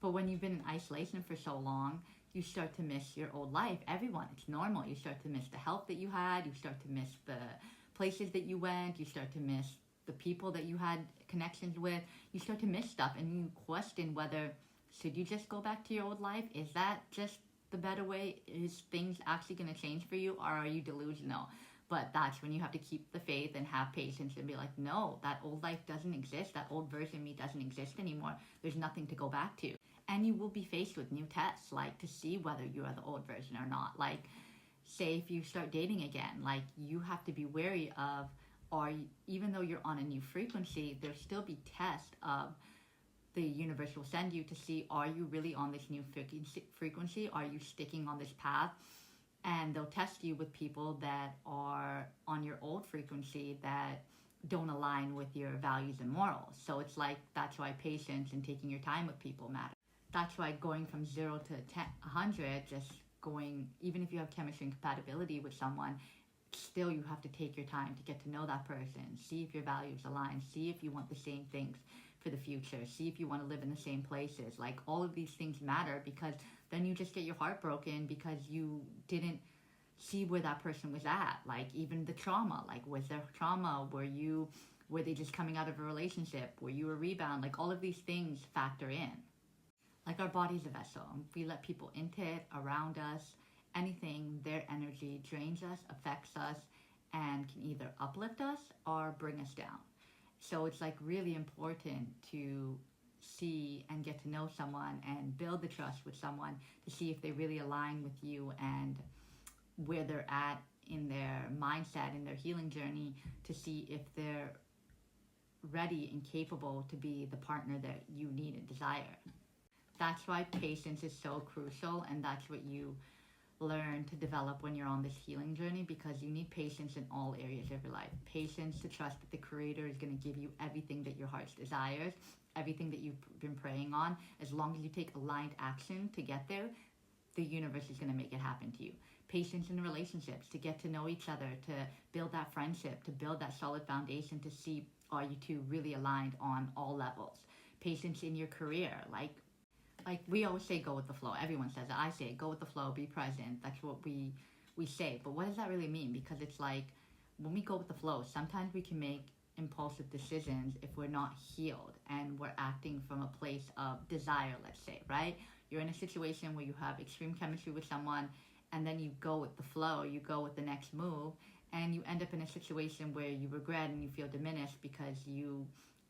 But when you've been in isolation for so long, you start to miss your old life. Everyone, it's normal. You start to miss the health that you had. You start to miss the places that you went. You start to miss the people that you had connections with. You start to miss stuff, and you question whether should you just go back to your old life? Is that just the better way? Is things actually going to change for you, or are you delusional? But that's when you have to keep the faith and have patience and be like, no, that old life doesn't exist. That old version of me doesn't exist anymore. There's nothing to go back to. And you will be faced with new tests, like to see whether you are the old version or not. Like, say if you start dating again, like you have to be wary of, or even though you're on a new frequency, there'll still be tests of the universe will send you to see, are you really on this new frequency? Are you sticking on this path? And they'll test you with people that are on your old frequency that don't align with your values and morals. So it's like, that's why patience and taking your time with people matter. That's why going from 0 to 100, just going, even if you have chemistry and compatibility with someone, still you have to take your time to get to know that person, see if your values align, see if you want the same things for the future, see if you want to live in the same places. Like, all of these things matter, because then you just get your heart broken because you didn't see where that person was at. Like, even the trauma, like, was there trauma? Were they just coming out of a relationship? Were you a rebound? Like, all of these things factor in. Like, our body's a vessel. We let people into it, around us, anything, their energy drains us, affects us, and can either uplift us or bring us down. So it's like really important to see and get to know someone and build the trust with someone to see if they really align with you and where they're at in their mindset, in their healing journey, to see if they're ready and capable to be the partner that you need and desire. That's why patience is so crucial, and that's what you learn to develop when you're on this healing journey, because you need patience in all areas of your life. Patience to trust that the Creator is going to give you everything that your heart desires, everything that you've been praying on. As long as you take aligned action to get there, the universe is going to make it happen to you. Patience in relationships, to get to know each other, to build that friendship, to build that solid foundation, to see, are you two really aligned on all levels. Patience in your career, like we always say, go with the flow. Everyone says it. I say, go with the flow, be present. That's what we say. But what does that really mean? Because it's like, when we go with the flow, sometimes we can make impulsive decisions if we're not healed and we're acting from a place of desire, let's say, right? You're in a situation where you have extreme chemistry with someone, and then you go with the flow, you go with the next move, and you end up in a situation where you regret and you feel diminished because you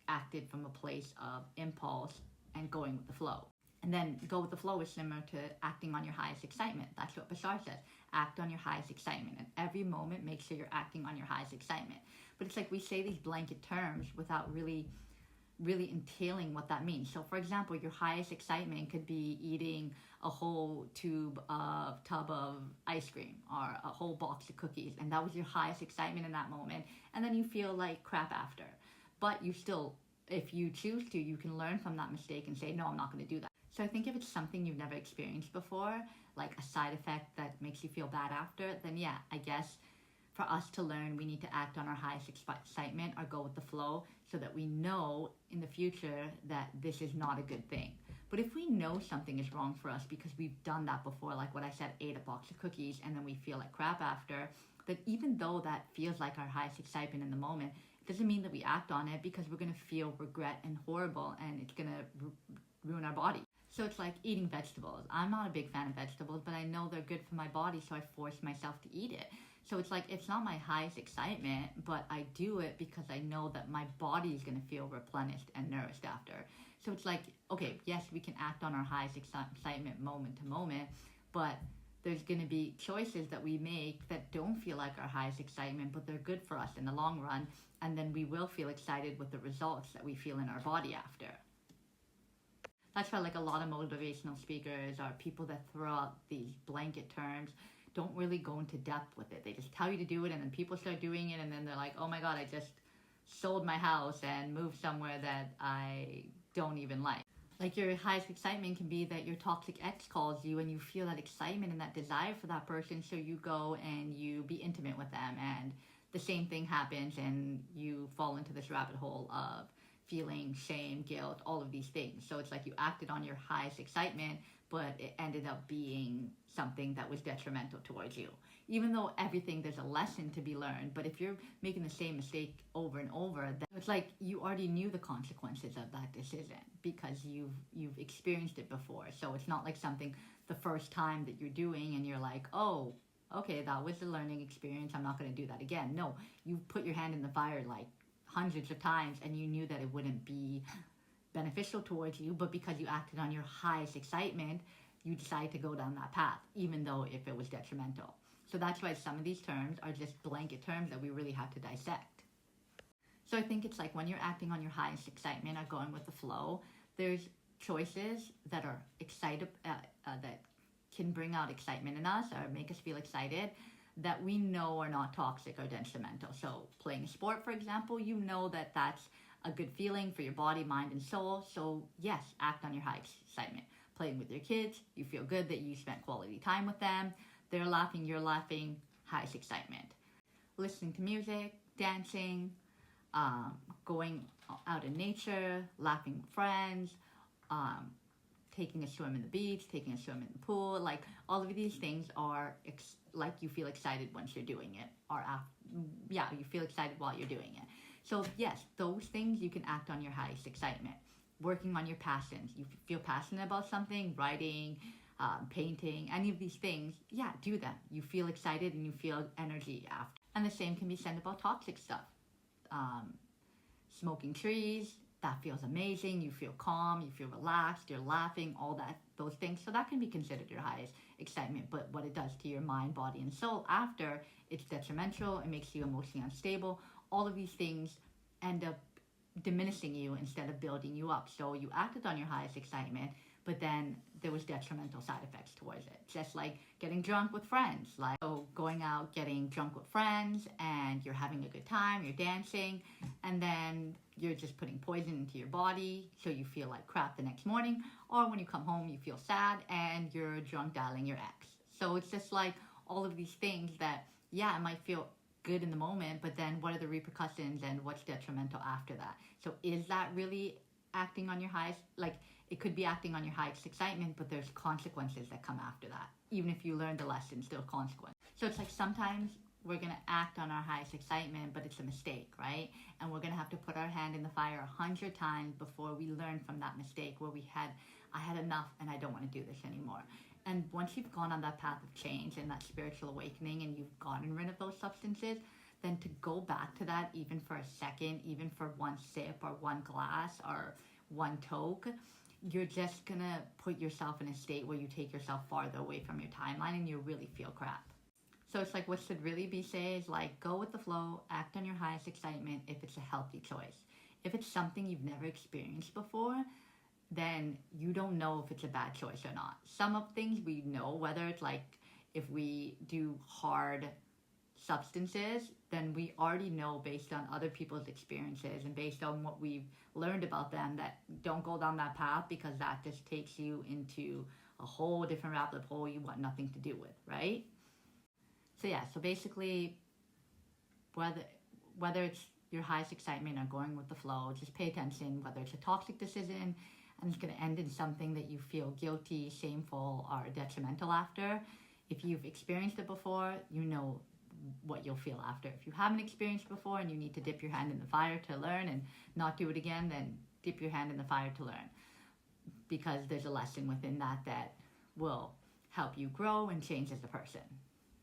acted from a place of impulse and going with the flow. And then go with the flow is similar to acting on your highest excitement. That's what Bashar says. Act on your highest excitement. And every moment, make sure you're acting on your highest excitement. But it's like we say these blanket terms without really entailing what that means. So, for example, your highest excitement could be eating a whole tub of ice cream or a whole box of cookies. And that was your highest excitement in that moment. And then you feel like crap after. But you still, if you choose to, you can learn from that mistake and say, no, I'm not going to do that. So I think if it's something you've never experienced before, like a side effect that makes you feel bad after, then yeah, I guess for us to learn, we need to act on our highest excitement or go with the flow so that we know in the future that this is not a good thing. But if we know something is wrong for us because we've done that before, like what I said, ate a box of cookies and then we feel like crap after, that even though that feels like our highest excitement in the moment, it doesn't mean that we act on it, because we're going to feel regret and horrible, and it's going to ruin our body. So it's like eating vegetables. I'm not a big fan of vegetables, but I know they're good for my body, so I force myself to eat it. So it's like, it's not my highest excitement, but I do it because I know that my body is going to feel replenished and nourished after. So it's like, okay, yes, we can act on our highest excitement moment to moment, but there's going to be choices that we make that don't feel like our highest excitement, but they're good for us in the long run. And then we will feel excited with the results that we feel in our body after. That's why like a lot of motivational speakers or people that throw out these blanket terms don't really go into depth with it. They just tell you to do it, and then people start doing it, and then they're like, oh my God, I just sold my house and moved somewhere that I don't even like. Like, your highest excitement can be that your toxic ex calls you and you feel that excitement and that desire for that person, so you go and you be intimate with them, and the same thing happens and you fall into this rabbit hole of feeling shame, guilt, all of these things. So it's like you acted on your highest excitement, but it ended up being something that was detrimental towards you. Even though everything, there's a lesson to be learned, but if you're making the same mistake over and over, then it's like you already knew the consequences of that decision because you've experienced it before. So it's not like something the first time that you're doing and you're like, oh, okay, that was a learning experience, I'm not going to do that again. No, you put your hand in the fire like hundreds of times and you knew that it wouldn't be beneficial towards you, but because you acted on your highest excitement, you decided to go down that path, even though if it was detrimental. So that's why some of these terms are just blanket terms that we really have to dissect. So I think it's like when you're acting on your highest excitement or going with the flow, there's choices that are excited, that can bring out excitement in us or make us feel excited that we know are not toxic or detrimental. So playing a sport, for example, you know that that's a good feeling for your body, mind, and soul. So yes, act on your high excitement. Playing with your kids, you feel good that you spent quality time with them. They're laughing, you're laughing, highest excitement. Listening to music, dancing, going out in nature, laughing with friends, taking a swim in the beach, taking a swim in the pool, like all of these things are like you feel excited once you're doing it, or you feel excited while you're doing it. So yes, those things you can act on your highest excitement. Working on your passions, you feel passionate about something, writing, painting, any of these things, do them. You feel excited and you feel energy after. And the same can be said about toxic stuff. Smoking trees, that feels amazing, you feel calm, you feel relaxed, you're laughing, all that, those things. So that can be considered your highest excitement, but what it does to your mind, body, and soul after, it's detrimental, it makes you emotionally unstable. All of these things end up diminishing you instead of building you up. So you acted on your highest excitement, but then there was detrimental side effects towards it. Just like getting drunk with friends, like going out, getting drunk with friends, and you're having a good time, you're dancing, and then you're just putting poison into your body, so you feel like crap the next morning, or when you come home, you feel sad, and you're drunk dialing your ex. So it's just like all of these things that, it might feel good in the moment, but then what are the repercussions and what's detrimental after that? So is that really acting on your highest, like it could be acting on your highest excitement, but there's consequences that come after that. Even if you learn the lesson, still consequence. So it's like sometimes we're going to act on our highest excitement, but it's a mistake, right? And we're going to have to put our hand in the fire 100 times before we learn from that mistake where I had enough and I don't want to do this anymore. And once you've gone on that path of change and that spiritual awakening and you've gotten rid of those substances, then to go back to that even for a second, even for one sip or one glass or one toke, you're just going to put yourself in a state where you take yourself farther away from your timeline and you really feel crap. So it's like what should really be said is like go with the flow, act on your highest excitement if it's a healthy choice. If it's something you've never experienced before, then you don't know if it's a bad choice or not. Some of things we know, whether it's like if we do hard substances, then we already know based on other people's experiences and based on what we've learned about them that don't go down that path because that just takes you into a whole different rabbit hole you want nothing to do with, right? So basically, whether it's your highest excitement or going with the flow, just pay attention whether it's a toxic decision and it's going to end in something that you feel guilty, shameful, or detrimental after. If you've experienced it before, you know what you'll feel after. If you haven't experienced before and you need to dip your hand in the fire to learn and not do it again, then dip your hand in the fire to learn, because there's a lesson within that will help you grow and change as a person.